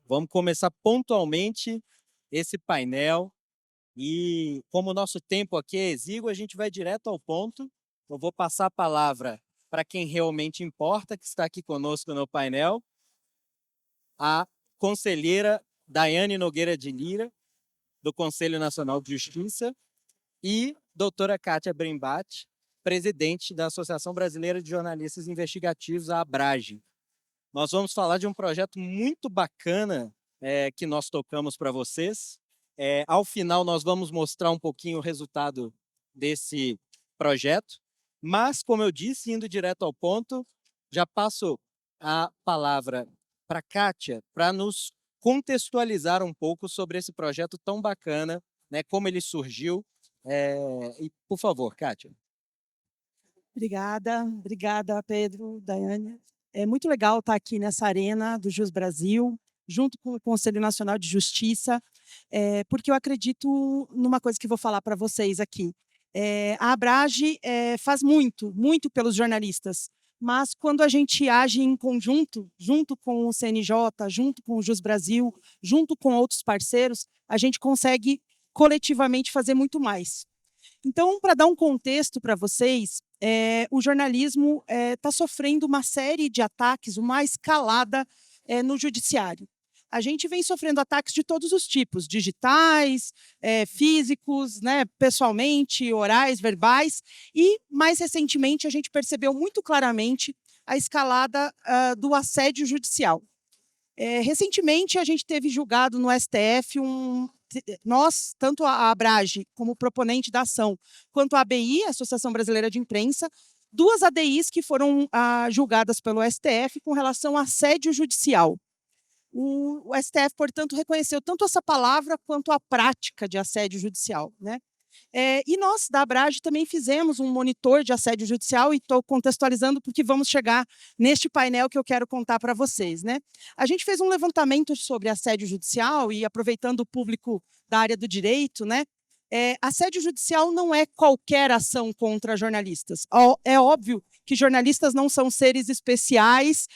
Vamos começar pontualmente esse painel e, como o nosso tempo aqui é exíguo, a gente vai direto ao ponto. Eu vou passar a palavra para quem realmente importa, que está aqui conosco no painel, a conselheira Daiane Nogueira de Lira, do Conselho Nacional de Justiça, e doutora Kátia Brembate, presidente da Associação Brasileira de Jornalistas Investigativos, a ABRAGE. Nós vamos falar de um projeto muito bacana que nós tocamos para vocês. Ao final, nós vamos mostrar um pouquinho o resultado desse projeto. Mas, como eu disse, indo direto ao ponto, já passo a palavra para a Kátia para nos contextualizar um pouco sobre esse projeto tão bacana, né, como ele surgiu. E, por favor, Kátia. Obrigada, Pedro, Daiane. É muito legal estar aqui nessa arena do Jus Brasil, junto com o Conselho Nacional de Justiça, porque eu acredito numa coisa que vou falar para vocês aqui. A Abrage faz muito, muito pelos jornalistas, mas quando a gente age em conjunto, junto com o CNJ, junto com o Jus Brasil, junto com outros parceiros, a gente consegue coletivamente fazer muito mais. Então, para dar um contexto para vocês, o jornalismo está sofrendo uma série de ataques, uma escalada no judiciário. A gente vem sofrendo ataques de todos os tipos, digitais, físicos, né, pessoalmente, orais, verbais, e, mais recentemente, a gente percebeu muito claramente a escalada do assédio judicial. Recentemente, a gente teve julgado no STF nós, tanto a Abrage como proponente da ação, quanto a ABI, a Associação Brasileira de Imprensa, duas ADIs que foram julgadas pelo STF com relação a assédio judicial. O STF, portanto, reconheceu tanto essa palavra quanto a prática de assédio judicial, né? E nós, da Abrage, também fizemos um monitor de assédio judicial e estou contextualizando porque vamos chegar neste painel que eu quero contar para vocês, né? A gente fez um levantamento sobre assédio judicial e, aproveitando o público da área do direito, né? Assédio judicial não é qualquer ação contra jornalistas. É óbvio que jornalistas não são seres especiais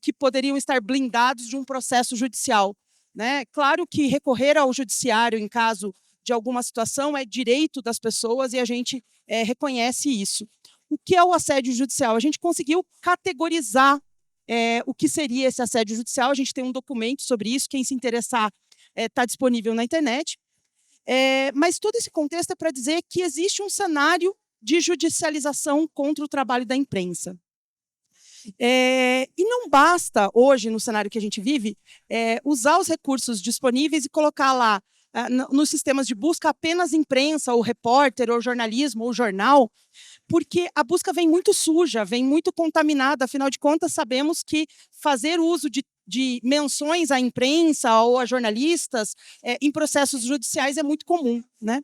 que poderiam estar blindados de um processo judicial, né? Claro que recorrer ao judiciário em caso de alguma situação é direito das pessoas e a gente reconhece isso. O que é o assédio judicial? A gente conseguiu categorizar o que seria esse assédio judicial. A gente tem um documento sobre isso, quem se interessar está disponível na internet. Mas todo esse contexto é para dizer que existe um cenário de judicialização contra o trabalho da imprensa. E não basta, hoje, no cenário que a gente vive, usar os recursos disponíveis e colocar lá, nos sistemas de busca, apenas imprensa, ou repórter, ou jornalismo, ou jornal, porque a busca vem muito suja, vem muito contaminada. Afinal de contas, sabemos que fazer uso de menções à imprensa ou a jornalistas em processos judiciais é muito comum, né?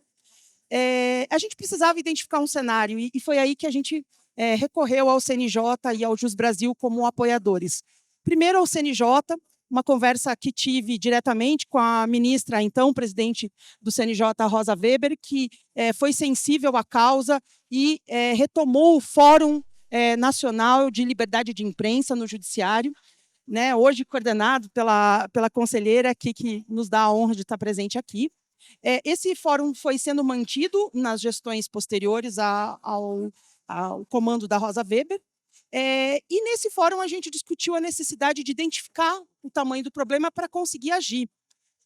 A gente precisava identificar um cenário e foi aí que a gente recorreu ao CNJ e ao Jus Brasil como apoiadores. Primeiro ao CNJ, uma conversa que tive diretamente com a ministra, então presidente do CNJ, Rosa Weber, que foi sensível à causa e retomou o Fórum Nacional de Liberdade de Imprensa no Judiciário, né, hoje coordenado pela conselheira aqui, que nos dá a honra de estar presente aqui. Esse fórum foi sendo mantido nas gestões posteriores ao comando da Rosa Weber, e nesse fórum a gente discutiu a necessidade de identificar o tamanho do problema para conseguir agir.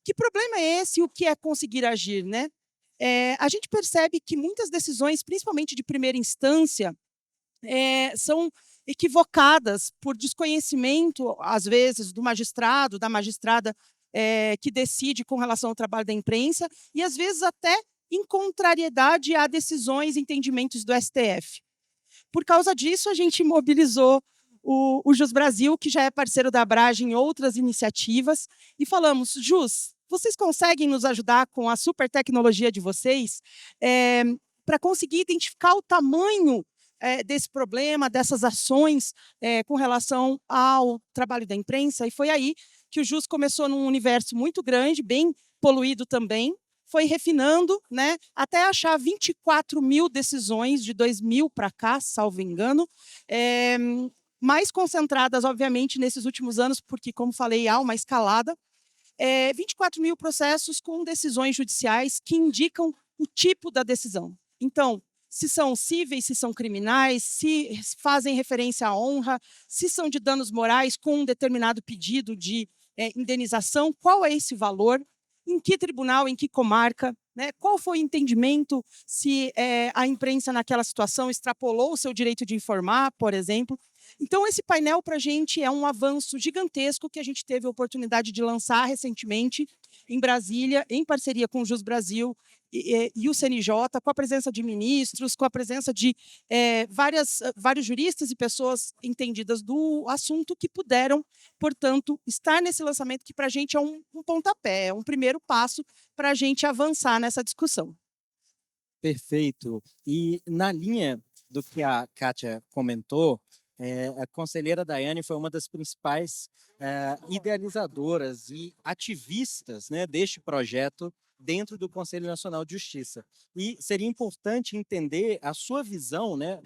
Que problema é esse e o que é conseguir agir, né? A gente percebe que muitas decisões, principalmente de primeira instância, são equivocadas por desconhecimento, às vezes, do magistrado, da magistrada que decide com relação ao trabalho da imprensa, e às vezes até em contrariedade a decisões e entendimentos do STF. Por causa disso, a gente mobilizou o Jus Brasil, que já é parceiro da Abrage em outras iniciativas, e falamos: Jus, vocês conseguem nos ajudar com a super tecnologia de vocês para conseguir identificar o tamanho desse problema, dessas ações com relação ao trabalho da imprensa? E foi aí que o Jus começou num universo muito grande, bem poluído também, foi refinando, né, até achar 24 mil decisões de 2000 para cá, salvo engano, mais concentradas, obviamente, nesses últimos anos, porque, como falei, há uma escalada. 24 mil processos com decisões judiciais que indicam o tipo da decisão. Então, se são cíveis, se são criminais, se fazem referência à honra, se são de danos morais com um determinado pedido de indenização, qual é esse valor, em que tribunal, em que comarca, né? Qual foi o entendimento, se a imprensa naquela situação extrapolou o seu direito de informar, por exemplo. Então, esse painel, para a gente, é um avanço gigantesco que a gente teve a oportunidade de lançar recentemente em Brasília, em parceria com o Jus Brasil e o CNJ, com a presença de ministros, com a presença de vários juristas e pessoas entendidas do assunto que puderam, portanto, estar nesse lançamento que, para a gente, é um pontapé, é um primeiro passo para a gente avançar nessa discussão. Perfeito. E na linha do que a Kátia comentou, a conselheira Daiane foi uma das principais idealizadoras e ativistas, né, deste projeto dentro do Conselho Nacional de Justiça. E seria importante entender a sua visão, né,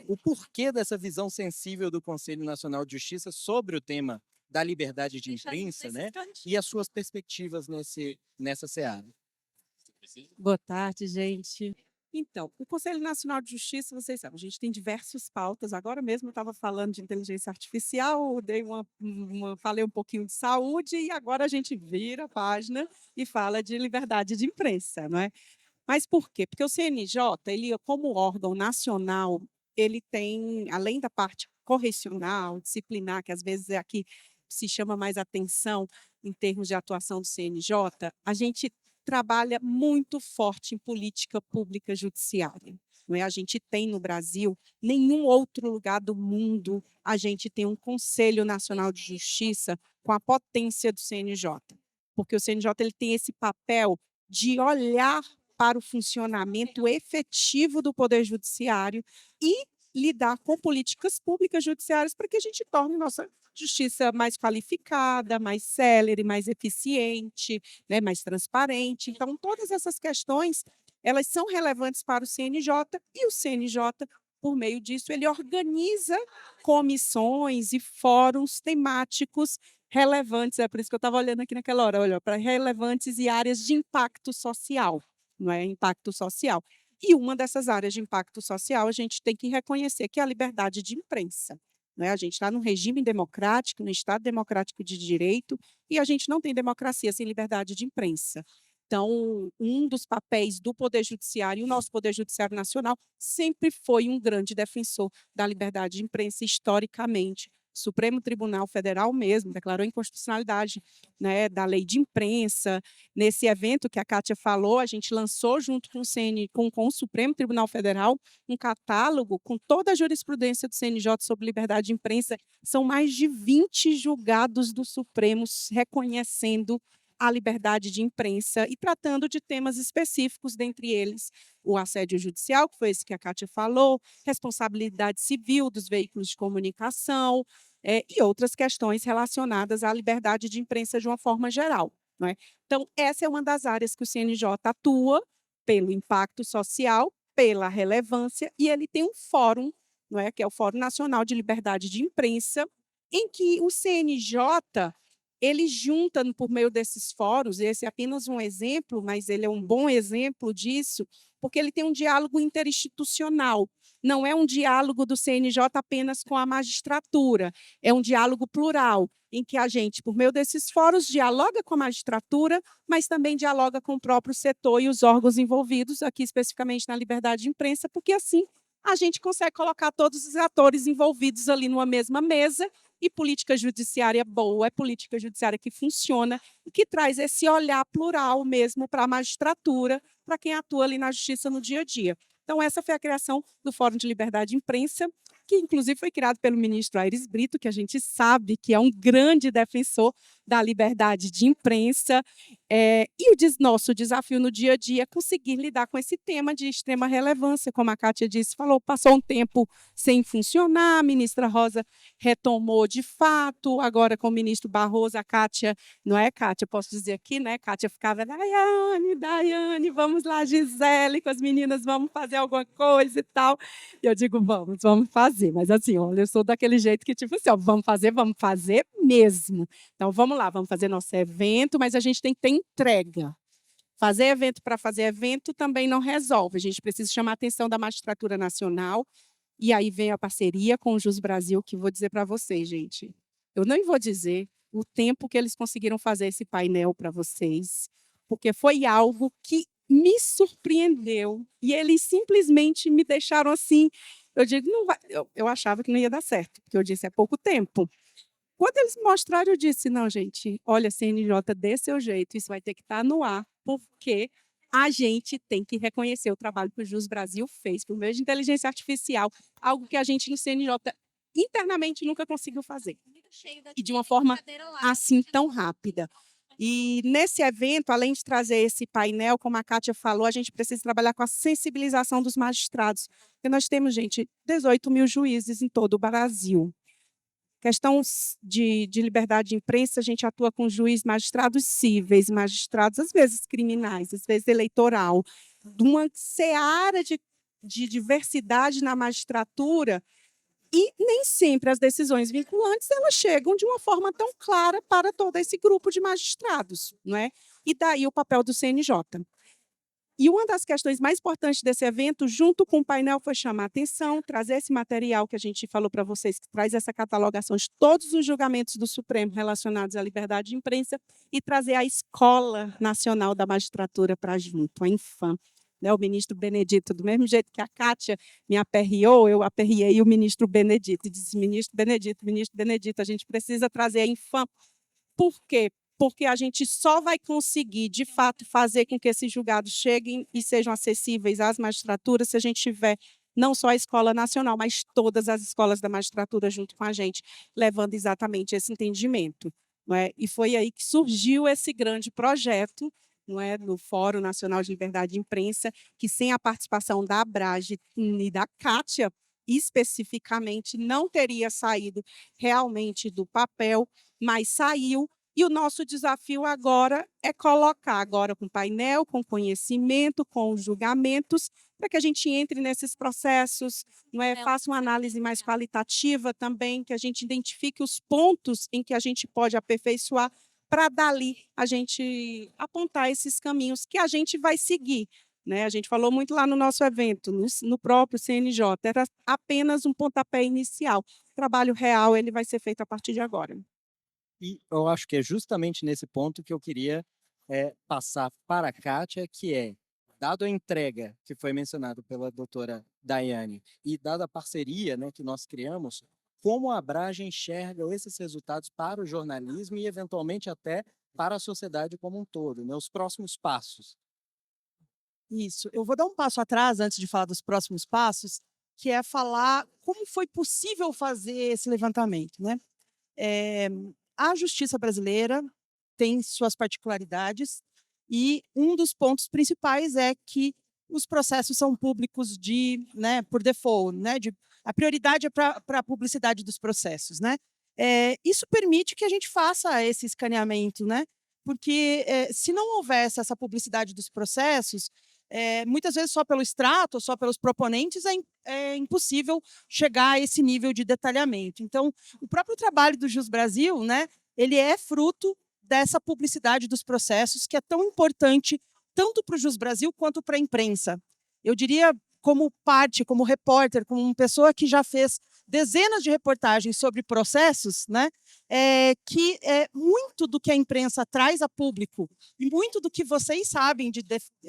o porquê dessa visão sensível do Conselho Nacional de Justiça sobre o tema da liberdade de imprensa, né, e as suas perspectivas nessa seara. Boa tarde, gente. Então, o Conselho Nacional de Justiça, vocês sabem, a gente tem diversas pautas. Agora mesmo eu estava falando de inteligência artificial, falei um pouquinho de saúde e agora a gente vira a página e fala de liberdade de imprensa, não é? Mas por quê? Porque o CNJ, ele, como órgão nacional, ele tem, além da parte correcional, disciplinar, que às vezes é aqui se chama mais atenção em termos de atuação do CNJ, a gente trabalha muito forte em política pública judiciária. Não é? A gente tem no Brasil, nenhum outro lugar do mundo, a gente tem um Conselho Nacional de Justiça com a potência do CNJ. Porque o CNJ ele tem esse papel de olhar para o funcionamento efetivo do Poder Judiciário e lidar com políticas públicas judiciárias para que a gente torne nossa justiça mais qualificada, mais célere, mais eficiente, né, mais transparente. Então, todas essas questões, elas são relevantes para o CNJ e o CNJ, por meio disso, ele organiza comissões e fóruns temáticos relevantes. É por isso que eu estava olhando aqui naquela hora, olha, para relevantes e áreas de impacto social, não é? Impacto social. E uma dessas áreas de impacto social, a gente tem que reconhecer que é a liberdade de imprensa. Não é? A gente está num regime democrático, num Estado democrático de direito, e a gente não tem democracia sem liberdade de imprensa. Então, um dos papéis do Poder Judiciário, e o nosso Poder Judiciário Nacional, sempre foi um grande defensor da liberdade de imprensa, historicamente. O Supremo Tribunal Federal mesmo declarou a inconstitucionalidade, né, da lei de imprensa. Nesse evento que a Kátia falou, a gente lançou junto com o Supremo Tribunal Federal um catálogo com toda a jurisprudência do CNJ sobre liberdade de imprensa. São mais de 20 julgados do Supremo reconhecendo a liberdade de imprensa e tratando de temas específicos, dentre eles o assédio judicial, que foi esse que a Kátia falou, responsabilidade civil dos veículos de comunicação e outras questões relacionadas à liberdade de imprensa de uma forma geral. Não é? Então, essa é uma das áreas que o CNJ atua pelo impacto social, pela relevância, e ele tem um fórum, não é? Que é o Fórum Nacional de Liberdade de Imprensa, em que o CNJ ele junta, por meio desses fóruns, esse é apenas um exemplo, mas ele é um bom exemplo disso, porque ele tem um diálogo interinstitucional. Não é um diálogo do CNJ apenas com a magistratura, é um diálogo plural, em que a gente, por meio desses fóruns, dialoga com a magistratura, mas também dialoga com o próprio setor e os órgãos envolvidos, aqui especificamente na liberdade de imprensa, porque assim a gente consegue colocar todos os atores envolvidos ali numa mesma mesa. E política judiciária boa é política judiciária que funciona e que traz esse olhar plural mesmo para a magistratura, para quem atua ali na justiça no dia a dia. Então, essa foi a criação do Fórum de Liberdade de Imprensa, que inclusive foi criado pelo ministro Aires Brito, que a gente sabe que é um grande defensor da liberdade de imprensa. E nosso desafio no dia a dia é conseguir lidar com esse tema de extrema relevância, como a Kátia disse, falou, passou um tempo sem funcionar, a ministra Rosa retomou de fato, agora com o ministro Barroso, a Kátia, não é, Kátia, posso dizer aqui, né? Kátia ficava, Daiane, vamos lá, Gisele, com as meninas, vamos fazer alguma coisa e tal. E eu digo, vamos fazer. Mas assim, olha, eu sou daquele jeito que, tipo assim, ó, vamos fazer mesmo. Então, vamos lá, vamos fazer nosso evento, mas a gente tem que ter entrega. Fazer evento para fazer evento também não resolve. A gente precisa chamar a atenção da Magistratura Nacional. E aí vem a parceria com o Jus Brasil, que vou dizer para vocês, gente. Eu nem vou dizer o tempo que eles conseguiram fazer esse painel para vocês, porque foi algo que me surpreendeu. E eles simplesmente me deixaram assim. Eu digo, não vai. Eu achava que não ia dar certo, porque eu disse, é pouco tempo. Quando eles mostraram, eu disse, não, gente, olha, CNJ, dê seu jeito, isso vai ter que estar no ar, porque a gente tem que reconhecer o trabalho que o Jus Brasil fez por meio de inteligência artificial, algo que a gente no CNJ internamente nunca conseguiu fazer. E de uma forma assim tão rápida. E nesse evento, além de trazer esse painel, como a Kátia falou, a gente precisa trabalhar com a sensibilização dos magistrados. Porque nós temos, gente, 18 mil juízes em todo o Brasil. Questão de liberdade de imprensa, a gente atua com juízes, magistrados cíveis, magistrados, às vezes criminais, às vezes eleitoral, de uma seara de diversidade na magistratura, e nem sempre as decisões vinculantes elas chegam de uma forma tão clara para todo esse grupo de magistrados, não é? E daí o papel do CNJ. E uma das questões mais importantes desse evento, junto com o painel, foi chamar a atenção, trazer esse material que a gente falou para vocês, que traz essa catalogação de todos os julgamentos do Supremo relacionados à liberdade de imprensa, e trazer a Escola Nacional da Magistratura para junto, a Infam. O ministro Benedito, do mesmo jeito que a Kátia me aperreou, eu aperriei o ministro Benedito, e disse, ministro Benedito, a gente precisa trazer a Infam. Por quê? Porque a gente só vai conseguir, de fato, fazer com que esses julgados cheguem e sejam acessíveis às magistraturas se a gente tiver não só a Escola Nacional, mas todas as escolas da magistratura junto com a gente, levando exatamente esse entendimento. Não é? E foi aí que surgiu esse grande projeto, não é, no Fórum Nacional de Liberdade de Imprensa, que sem a participação da Abrage e da Kátia, especificamente, não teria saído realmente do papel, mas saiu. E o nosso desafio agora é colocar, agora com painel, com conhecimento, com os julgamentos, para que a gente entre nesses processos, não é? Faça uma análise mais qualitativa também, que a gente identifique os pontos em que a gente pode aperfeiçoar, para dali a gente apontar esses caminhos que a gente vai seguir. Né? A gente falou muito lá no nosso evento, no próprio CNJ, era apenas um pontapé inicial. O trabalho real ele vai ser feito a partir de agora. E eu acho que é justamente nesse ponto que eu queria passar para a Kátia, que é, dado a entrega que foi mencionado pela doutora Daiane e dada a parceria, né, que nós criamos, como a Abrage enxerga esses resultados para o jornalismo e, eventualmente, até para a sociedade como um todo, né, os próximos passos. Isso. Eu vou dar um passo atrás, antes de falar dos próximos passos, que é falar como foi possível fazer esse levantamento, né? A justiça brasileira tem suas particularidades e um dos pontos principais é que os processos são públicos por default, né? A prioridade é para a publicidade dos processos, né? Isso permite que a gente faça esse escaneamento, né? Porque se não houvesse essa publicidade dos processos, muitas vezes só pelo extrato, só pelos proponentes, é impossível chegar a esse nível de detalhamento. Então, o próprio trabalho do Jus Brasil, né, ele é fruto dessa publicidade dos processos, que é tão importante tanto para o Jus Brasil quanto para a imprensa. Eu diria, como parte, como repórter, como uma pessoa que já fez dezenas de reportagens sobre processos, né, que muito do que a imprensa traz a público e muito do que vocês sabem de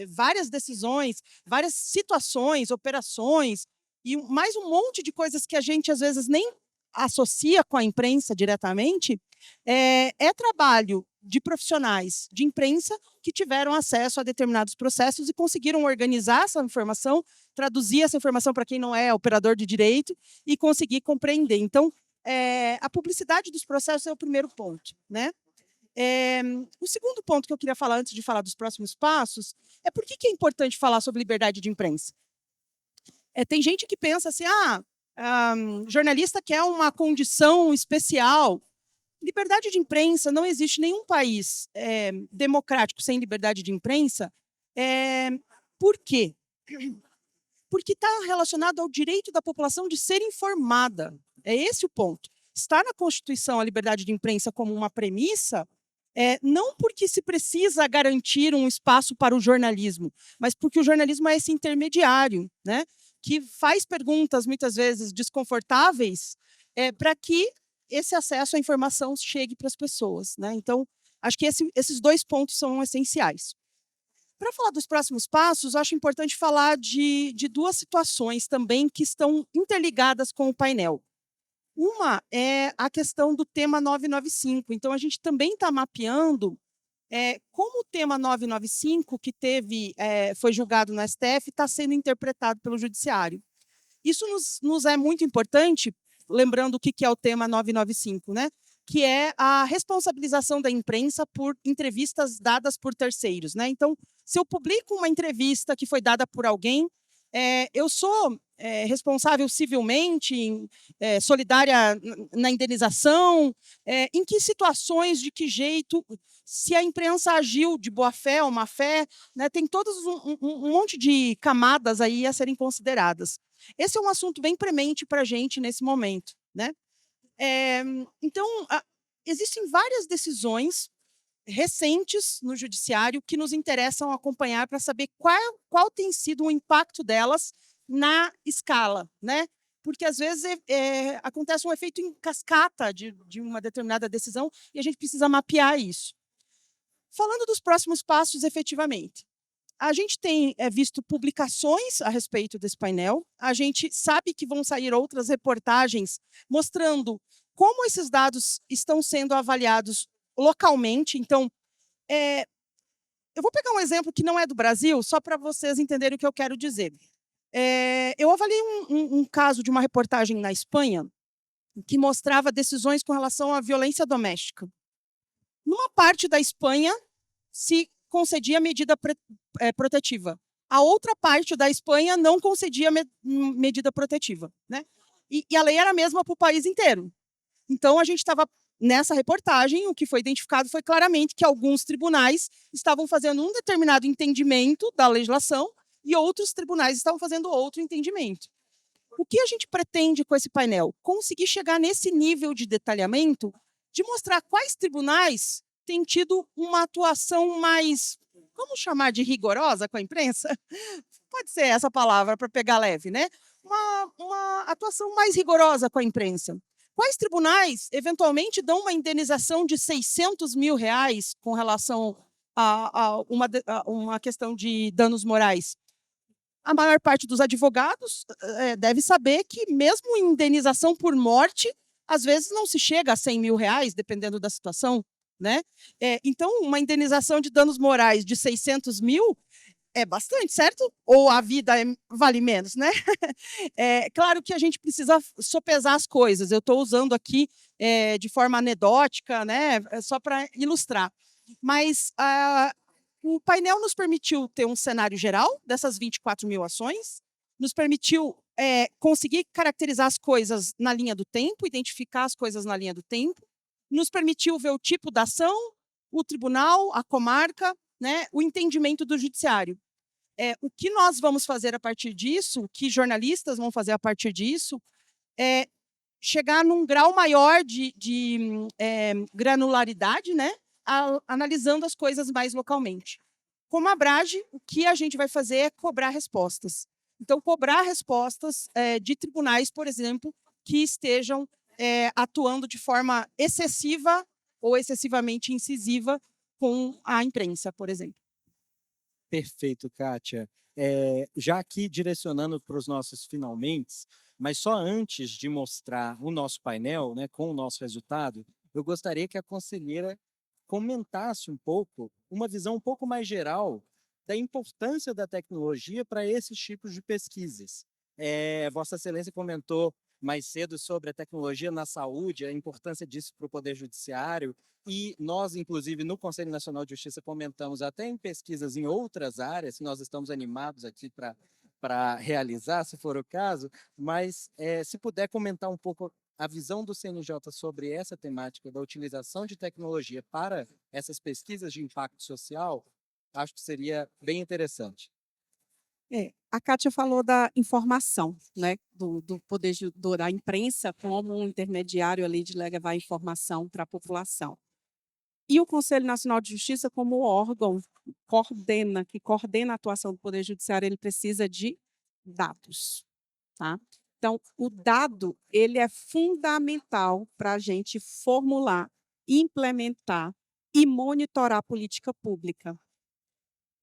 várias decisões, várias situações, operações e mais um monte de coisas que a gente às vezes nem associa com a imprensa diretamente, é trabalho de profissionais de imprensa que tiveram acesso a determinados processos e conseguiram organizar essa informação, traduzir essa informação para quem não é operador de direito e conseguir compreender. Então, a publicidade dos processos é o primeiro ponto, né? O segundo ponto que eu queria falar, antes de falar dos próximos passos, é por que é importante falar sobre liberdade de imprensa. Tem gente que pensa assim, jornalista quer uma condição especial. Liberdade de imprensa, não existe nenhum país democrático sem liberdade de imprensa. Por quê? Porque está relacionado ao direito da população de ser informada. É esse o ponto. Está na Constituição a liberdade de imprensa como uma premissa, não porque se precisa garantir um espaço para o jornalismo, mas porque o jornalismo é esse intermediário, né, que faz perguntas, muitas vezes, desconfortáveis, para que esse acesso à informação chegue para as pessoas, né? Então, acho que esses dois pontos são essenciais. Para falar dos próximos passos, acho importante falar de duas situações também que estão interligadas com o painel. Uma é a questão do tema 995. Então, a gente também está mapeando como o tema 995, que foi julgado no STF, está sendo interpretado pelo Judiciário. Isso nos é muito importante, lembrando o que é o tema 995, né? Que é a responsabilização da imprensa por entrevistas dadas por terceiros, né? Então, se eu publico uma entrevista que foi dada por alguém, eu sou responsável civilmente, solidária na indenização, em que situações, de que jeito, se a imprensa agiu de boa fé ou má fé, né? Tem todos um monte de camadas aí a serem consideradas. Esse é um assunto bem premente para a gente nesse momento, né? Então, existem várias decisões recentes no judiciário que nos interessam acompanhar para saber qual tem sido o impacto delas na escala, né? Porque às vezes acontece um efeito em cascata de uma determinada decisão e a gente precisa mapear isso. Falando dos próximos passos, efetivamente, a gente tem visto publicações a respeito desse painel, a gente sabe que vão sair outras reportagens mostrando como esses dados estão sendo avaliados localmente. Então, eu vou pegar um exemplo que não é do Brasil, só para vocês entenderem o que eu quero dizer. Eu avaliei um caso de uma reportagem na Espanha que mostrava decisões com relação à violência doméstica. Numa parte da Espanha, se concedia medida protetiva. A outra parte da Espanha não concedia medida protetiva, né? E a lei era a mesma para o país inteiro. Então, a gente estava, nessa reportagem, o que foi identificado foi claramente que alguns tribunais estavam fazendo um determinado entendimento da legislação e outros tribunais estavam fazendo outro entendimento. O que a gente pretende com esse painel? Conseguir chegar nesse nível de detalhamento, de mostrar quais tribunais têm tido uma atuação mais, vamos chamar de rigorosa com a imprensa? Pode ser essa palavra para pegar leve, né? Uma atuação mais rigorosa com a imprensa. Quais tribunais, eventualmente, dão uma indenização de R$600 mil com relação a uma questão de danos morais? A maior parte dos advogados deve saber que, mesmo em indenização por morte, às vezes não se chega a R$100 mil, dependendo da situação, né? Então, uma indenização de danos morais de 600 mil é bastante, certo? Ou a vida vale menos, né? Claro que a gente precisa sopesar as coisas. Eu estou usando aqui de forma anedótica, né? Só para ilustrar. Mas o painel nos permitiu ter um cenário geral dessas 24 mil ações, nos permitiu conseguir caracterizar as coisas na linha do tempo, identificar as coisas na linha do tempo, nos permitiu ver o tipo da ação, o tribunal, a comarca, né, o entendimento do judiciário. O que nós vamos fazer a partir disso, o que jornalistas vão fazer a partir disso, é chegar num grau maior de granularidade, né, analisando as coisas mais localmente. Como a Abrage, o que a gente vai fazer é cobrar respostas. Então, cobrar respostas de tribunais, por exemplo, que estejam atuando de forma excessiva ou excessivamente incisiva com a imprensa, por exemplo. Perfeito, Kátia. Já aqui direcionando para os nossos finalmente, mas só antes de mostrar o nosso painel, né, com o nosso resultado, eu gostaria que a conselheira comentasse um pouco, uma visão um pouco mais geral da importância da tecnologia para esses tipos de pesquisas. Vossa Excelência comentou mais cedo sobre a tecnologia na saúde, a importância disso para o Poder Judiciário, e nós, inclusive, no Conselho Nacional de Justiça, comentamos até em pesquisas em outras áreas, nós estamos animados aqui para realizar, se for o caso, mas se puder comentar um pouco a visão do CNJ sobre essa temática da utilização de tecnologia para essas pesquisas de impacto social, acho que seria bem interessante. A Kátia falou da informação, né, do poder da imprensa como um intermediário ali de levar informação para a população. E o Conselho Nacional de Justiça, como órgão que coordena a atuação do Poder Judiciário, ele precisa de dados. Tá? Então, o dado ele é fundamental para a gente formular, implementar e monitorar a política pública.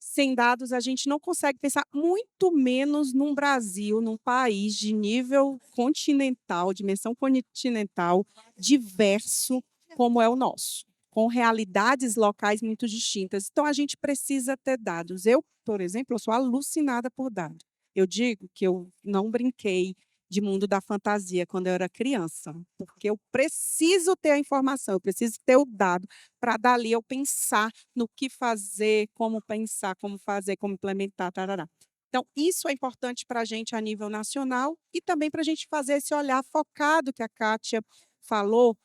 Sem dados, a gente não consegue pensar, muito menos num Brasil, num país de nível continental, dimensão continental, diverso, como é o nosso, com realidades locais muito distintas. Então, a gente precisa ter dados. Eu, por exemplo, eu sou alucinada por dados. Eu digo que eu não brinquei de mundo da fantasia quando eu era criança, porque eu preciso ter a informação, eu preciso ter o dado, para dali eu pensar no que fazer, como pensar, como fazer, como implementar, tarará. Então, isso é importante para a gente a nível nacional e também para a gente fazer esse olhar focado que a Kátia falou,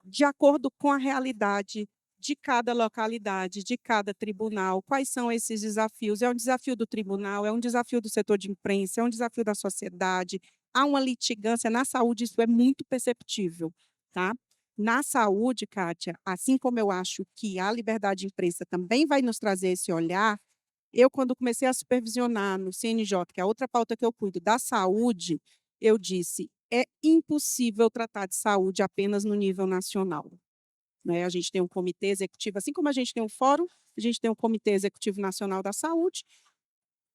de acordo com a realidade de cada localidade, de cada tribunal, quais são esses desafios. É um desafio do tribunal, é um desafio do setor de imprensa, é um desafio da sociedade. Há uma litigância na saúde, isso é muito perceptível. Tá? Na saúde, Kátia, assim como eu acho que a liberdade de imprensa também vai nos trazer esse olhar, eu, quando comecei a supervisionar no CNJ, que é a outra pauta que eu cuido, da saúde, eu disse, é impossível tratar de saúde apenas no nível nacional. Né? A gente tem um comitê executivo, assim como a gente tem um fórum, a gente tem um Comitê Executivo Nacional da Saúde,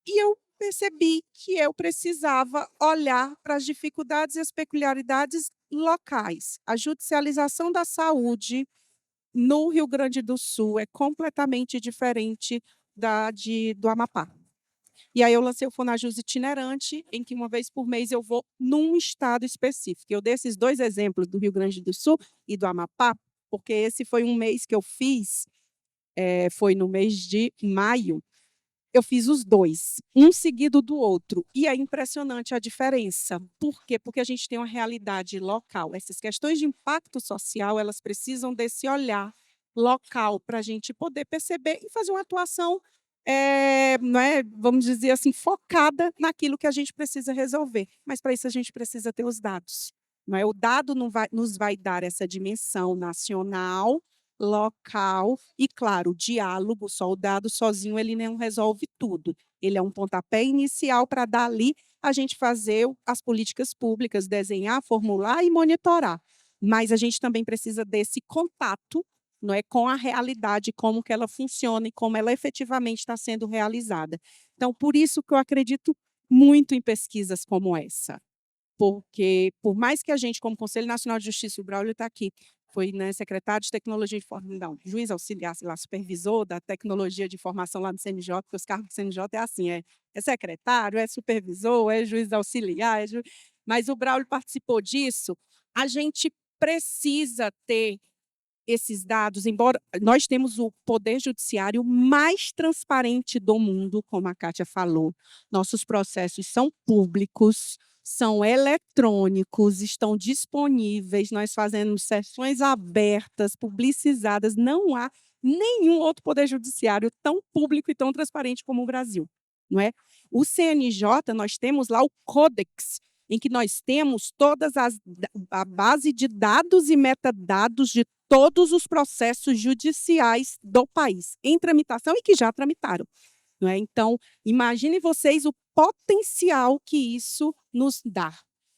e eu percebi que eu precisava olhar para as dificuldades e as peculiaridades locais. A judicialização da saúde no Rio Grande do Sul é completamente diferente do Amapá. E aí eu lancei o Fonajus itinerante, em que uma vez por mês eu vou num estado específico. Eu dei esses dois exemplos do Rio Grande do Sul e do Amapá, porque esse foi um mês que eu fiz, foi no mês de maio, eu fiz os dois, um seguido do outro. E é impressionante a diferença. Por quê? Porque a gente tem uma realidade local. Essas questões de impacto social, elas precisam desse olhar local para a gente poder perceber e fazer uma atuação, não é, vamos dizer assim, focada naquilo que a gente precisa resolver. Mas para isso a gente precisa ter os dados. Não é? O dado nos vai dar essa dimensão nacional, local e, claro, diálogo, só o dado sozinho ele não resolve tudo. Ele é um pontapé inicial para dali a gente fazer as políticas públicas, desenhar, formular e monitorar. Mas a gente também precisa desse contato, não é, com a realidade, como que ela funciona e como ela efetivamente está sendo realizada. Então, por isso que eu acredito muito em pesquisas como essa. Porque, por mais que a gente, como Conselho Nacional de Justiça, o Braulio está aqui, foi, né, secretário de Tecnologia de Informação, não, juiz auxiliar, sei lá, supervisor da tecnologia de informação lá no CNJ, porque os cargos do CNJ é assim, é secretário, é supervisor, é juiz auxiliar, mas o Braulio participou disso. A gente precisa ter esses dados, embora nós temos o poder judiciário mais transparente do mundo, como a Kátia falou, nossos processos são públicos, são eletrônicos, estão disponíveis, nós fazemos sessões abertas, publicizadas, não há nenhum outro poder judiciário tão público e tão transparente como o Brasil. Não é? O CNJ, nós temos lá o Codex, em que nós temos a base de dados e metadados de todos os processos judiciais do país, em tramitação e que já tramitaram. Não é? Então, imaginem vocês o potencial que isso nos dá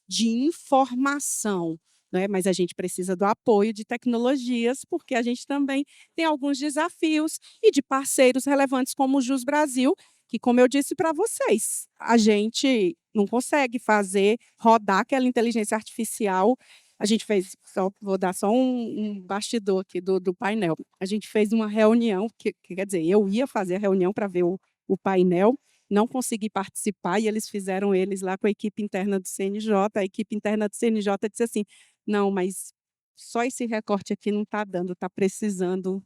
de informação. Não é? Mas a gente precisa do apoio de tecnologias, porque a gente também tem alguns desafios e de parceiros relevantes como o Jus Brasil, que, como eu disse para vocês, a gente não consegue fazer rodar aquela inteligência artificial. A gente fez, vou dar só um bastidor aqui do painel. A gente fez uma reunião, quer dizer, eu ia fazer a reunião para ver o painel, não consegui participar, e eles fizeram eles lá com a equipe interna do CNJ. A equipe interna do CNJ disse assim: não, mas só esse recorte aqui não está dando, está precisando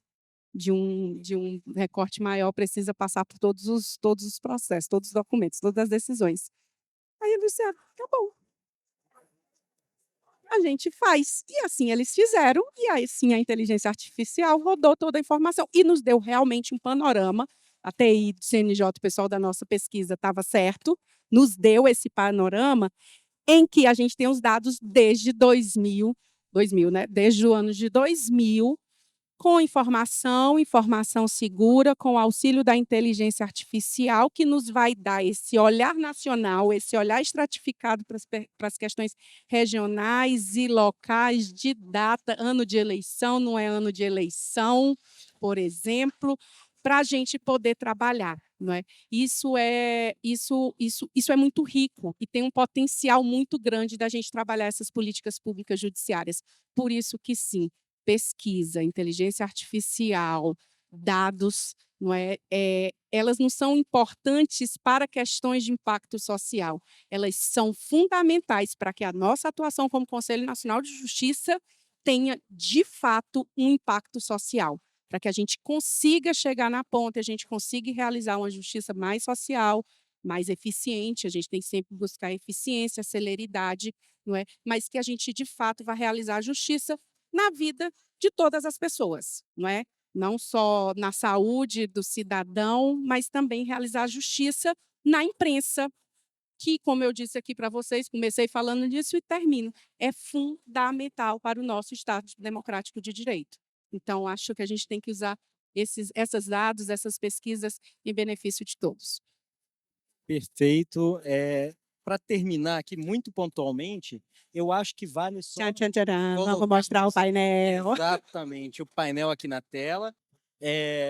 de um recorte maior, precisa passar por todos os processos, todos os documentos, todas as decisões. Aí eu disse: tá bom, a gente faz. E assim eles fizeram, e aí sim a inteligência artificial rodou toda a informação e nos deu realmente um panorama. A TI do CNJ, o pessoal da nossa pesquisa, estava certo, nos deu esse panorama em que a gente tem os dados desde 2000, né? Desde o ano de 2000, com informação segura, com o auxílio da inteligência artificial, que nos vai dar esse olhar nacional, esse olhar estratificado para as questões regionais e locais de data, ano de eleição, não é ano de eleição, por exemplo, para a gente poder trabalhar. Não é? Isso é muito rico e tem um potencial muito grande da gente trabalhar essas políticas públicas judiciárias. Por isso que sim, pesquisa, inteligência artificial, dados, não é? Elas não são importantes para questões de impacto social, elas são fundamentais para que a nossa atuação como Conselho Nacional de Justiça tenha, de fato, um impacto social, para que a gente consiga chegar na ponta, a gente consiga realizar uma justiça mais social, mais eficiente. A gente tem que sempre buscar eficiência, celeridade, não é? Mas que a gente, de fato, vai realizar a justiça na vida de todas as pessoas, não é? Não só na saúde do cidadão, mas também realizar a justiça na imprensa, que, como eu disse aqui para vocês, comecei falando disso e termino, é fundamental para o nosso Estado democrático de direito. Então, acho que a gente tem que usar esses dados, essas pesquisas em benefício de todos. Perfeito. Para terminar aqui muito pontualmente, eu acho que vale só Tchan, tchan, tcharam. Vamos colocar mostrar o painel. exatamente o painel aqui na tela,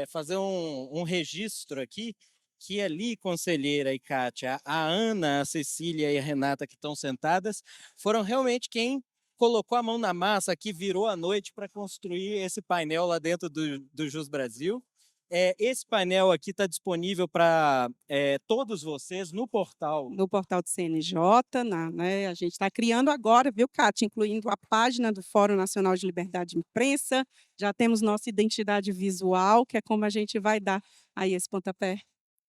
fazer um registro aqui, que ali, conselheira e Kátia, a Ana, a Cecília e a Renata, que estão sentadas, foram realmente quem colocou a mão na massa aqui, virou a noite para construir esse painel lá dentro do Jus Brasil. Esse painel aqui está disponível para todos vocês no portal. No portal do CNJ, né, a gente está criando agora, viu, Kátia, incluindo a página do Fórum Nacional de Liberdade de Imprensa, já temos nossa identidade visual, que é como a gente vai dar aí esse pontapé.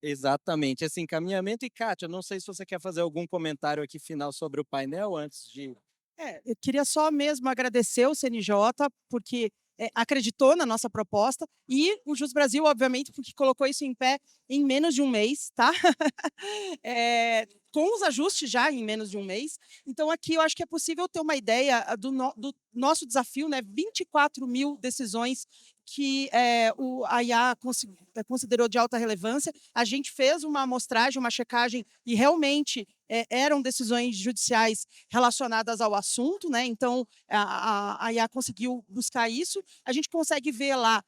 Exatamente, esse encaminhamento. E, Kátia, não sei se você quer fazer algum comentário aqui final sobre o painel antes de... Eu queria só mesmo agradecer o CNJ, porque acreditou na nossa proposta, e o Jus Brasil, obviamente, porque colocou isso em pé em menos de um mês, tá? Com os ajustes já em menos de um mês. Então, aqui eu acho que é possível ter uma ideia do nosso desafio, né? 24 mil decisões que a IA considerou de alta relevância. A gente fez uma amostragem, uma checagem, e realmente eram decisões judiciais relacionadas ao assunto, né? Então, a IA conseguiu buscar isso. A gente consegue ver lá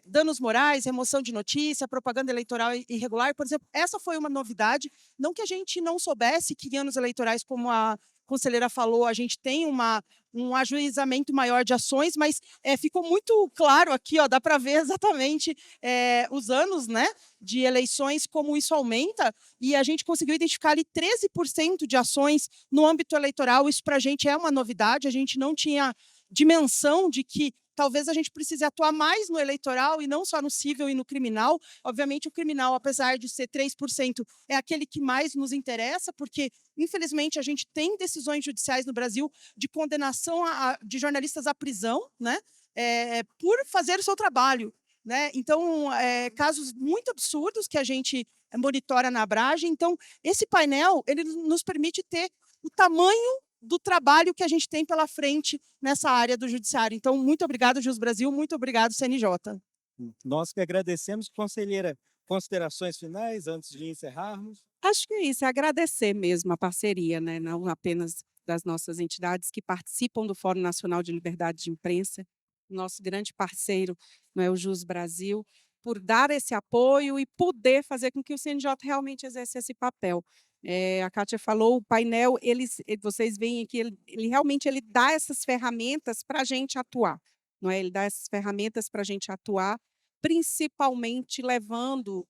danos morais, remoção de notícia, propaganda eleitoral irregular, por exemplo. Essa foi uma novidade. Não que a gente não soubesse que em anos eleitorais, como a conselheira falou, a gente tem um ajuizamento maior de ações, mas ficou muito claro aqui, ó, dá para ver exatamente os anos, né, de eleições, como isso aumenta, e a gente conseguiu identificar ali 13% de ações no âmbito eleitoral. Isso para a gente é uma novidade, a gente não tinha dimensão de que talvez a gente precise atuar mais no eleitoral e não só no civil e no criminal. Obviamente, o criminal, apesar de ser 3%, é aquele que mais nos interessa, porque, infelizmente, a gente tem decisões judiciais no Brasil de condenação de jornalistas à prisão, né, por fazer o seu trabalho, né? Então, casos muito absurdos que a gente monitora na Abrage. Então, esse painel ele nos permite ter o tamanho do trabalho que a gente tem pela frente nessa área do judiciário. Então, muito obrigado, Jus Brasil, muito obrigado, CNJ. Nós que agradecemos. Conselheira, considerações finais antes de encerrarmos? Acho que é isso, é agradecer mesmo a parceria, né? Não apenas das nossas entidades que participam do Fórum Nacional de Liberdade de Imprensa, nosso grande parceiro, não é, o Jus Brasil, por dar esse apoio e poder fazer com que o CNJ realmente exerça esse papel. A Kátia falou, o painel, vocês veem aqui, ele realmente dá essas ferramentas para a gente atuar, não é? Ele dá essas ferramentas para a gente atuar principalmente levando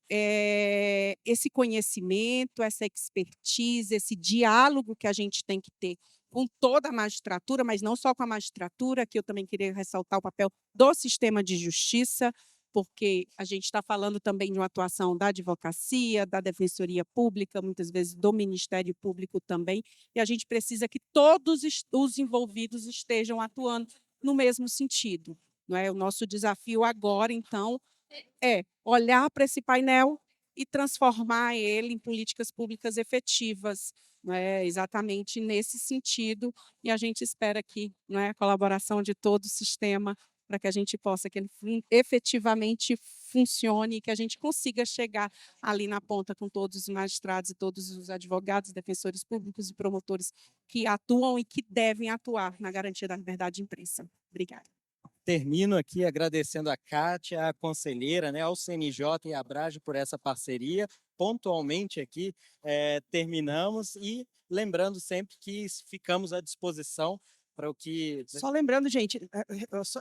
esse conhecimento, essa expertise, esse diálogo que a gente tem que ter com toda a magistratura, mas não só com a magistratura, que eu também queria ressaltar o papel do sistema de justiça, porque a gente está falando também de uma atuação da advocacia, da defensoria pública, muitas vezes do Ministério Público também, e a gente precisa que todos os envolvidos estejam atuando no mesmo sentido. Não é? O nosso desafio agora, então, é olhar para esse painel e transformar ele em políticas públicas efetivas, não é? Exatamente nesse sentido, e a gente espera aqui, não é, a colaboração de todo o sistema para que a gente possa que ele efetivamente funcione e que a gente consiga chegar ali na ponta com todos os magistrados e todos os advogados, defensores públicos e promotores que atuam e que devem atuar na garantia da liberdade de imprensa. Obrigada. Termino aqui agradecendo a Kátia, a conselheira, né, ao CNJ e à Abrage por essa parceria. Pontualmente aqui terminamos e lembrando sempre que ficamos à disposição para o que... Só lembrando, gente,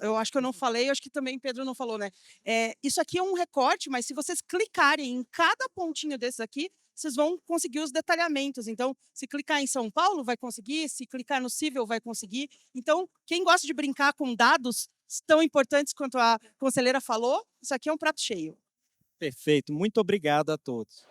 eu acho que eu não falei, eu acho que também Pedro não falou, né? Isso aqui é um recorte, mas se vocês clicarem em cada pontinho desses aqui, vocês vão conseguir os detalhamentos. Então, se clicar em São Paulo, vai conseguir, se clicar no Cível, vai conseguir. Então, quem gosta de brincar com dados tão importantes quanto a conselheira falou, isso aqui é um prato cheio. Perfeito, muito obrigado a todos.